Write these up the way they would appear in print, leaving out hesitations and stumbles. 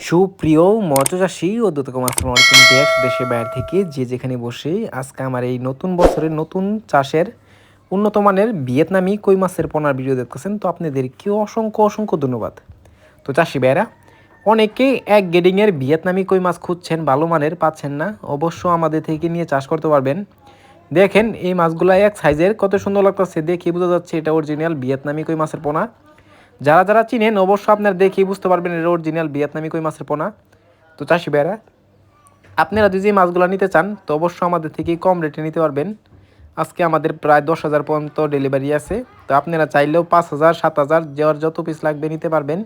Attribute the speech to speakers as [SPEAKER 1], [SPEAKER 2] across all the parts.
[SPEAKER 1] সুপ্রিয় মৎস্যচাষী ও দূতকম আসসালামু আলাইকুম দেশ দেশে বাইরে থেকে যে যেখানে বসে আজকে আমার এই নতুন বছরের নতুন চাষের উন্নত মানের ভিয়েতনামি কই মাছের পোনার ভিডিও দেখতেছেন। তো আপনাদেরকে অসংখ্য অসংখ্য ধন্যবাদ। তো চাষি ভাইরা অনেকেই এক গেডিংয়ের ভিয়েতনামি কই মাছ খুঁজছেন, ভালো মানের পাচ্ছেন না, অবশ্য আমাদের থেকে নিয়ে চাষ করতে পারবেন। দেখেন এই মাছগুলো এক সাইজের কত সুন্দর লাগতেছে, দেখে বোঝা যাচ্ছে এটা অরিজিনাল ভিয়েতনামি কই মাছের পোনা। যারা যারা চিনেন অবশ্য আপনারা দেখেই বুঝতে পারবেন এটা অরিজিনাল ভিয়েতনামি কই মাছের পোনা। তো চাষি ভাইরা আপনারা যদি এই মাছগুলো নিতে চান তো অবশ্যই আমাদের থেকে কম রেটে নিতে পারবেন। আজকে আমাদের প্রায় 10,000 পর্যন্ত ডেলিভারি আছে। তো আপনারা চাইলেও 5,000 7,000 যাওয়ার যত পিস লাগবে নিতে পারবেন।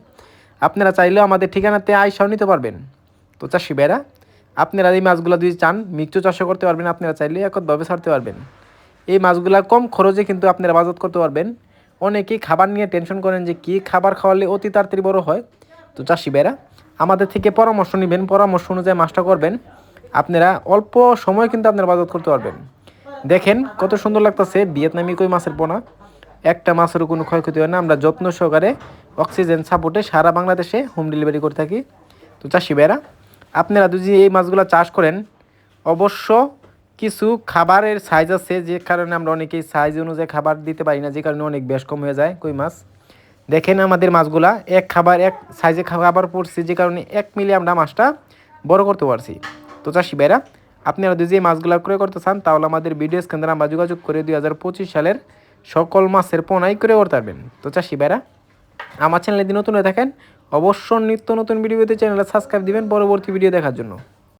[SPEAKER 1] আপনারা চাইলেও আমাদের ঠিকানাতে আইসাও নিতে পারবেন। তো চাষি ভাইরা আপনারা এই মাছগুলো যদি চান মিক্সও চাষও করতে পারবেন, আপনারা চাইলে একতভাবে ছাড়তে পারবেন। এই মাছগুলো কম খরচে কিন্তু আপনারা বাজার করতে পারবেন। অনেকেই খাবার নিয়ে টেনশন করেন যে কী খাবার খাওয়ালে অতি তাড়াতাড়ি বড় হয়। তো চাষি ভাইরা আমাদের থেকে পরামর্শ নেবেন, পরামর্শ অনুযায়ী মাছটা করবেন, আপনারা অল্প সময় কিন্তু আপনারা বাজার করতে পারবেন। দেখেন কত সুন্দর লাগতেছে ভিয়েতনামি কই মাছের পোনা। একটা মাছেরও কোনো ক্ষয়ক্ষতি হয় না। আমরা যত্ন সহকারে অক্সিজেন সাপোর্টে সারা বাংলাদেশে হোম ডেলিভারি করে থাকি। তো চাষি ভাইরা আপনারা যদি এই মাছগুলো চাষ করেন অবশ্য কিছু খাবারের সাইজ আছে, যে কারণে আমরা অনেকেই সাইজ অনুযায়ী খাবার দিতে পারি না, যে কারণে অনেক বেশ কম হয়ে যায় কই মাছ। দেখেন আমাদের মাছগুলা এক সাইজে খাবার পড়ছে, যে কারণে 1 মিলি আমরা মাছটা বড় করতে পারছি। তো চাষি ভাইরা আপনারা যদি এই মাছগুলা ক্রয় করতে চান তাহলে আমাদের ভিডিও স্ক্যানে আমরা যোগাযোগ করে 2025 সালের সকল মাছের পোনাই করে করতে পারবেন। তো চাষি ভাইরা আমার চ্যানেলে যদি নতুন হয়ে থাকেন অবশ্যই নিত্য নতুন ভিডিও পেতে চ্যানেলটা সাবস্ক্রাইব দিবেন পরবর্তী ভিডিও দেখার জন্য।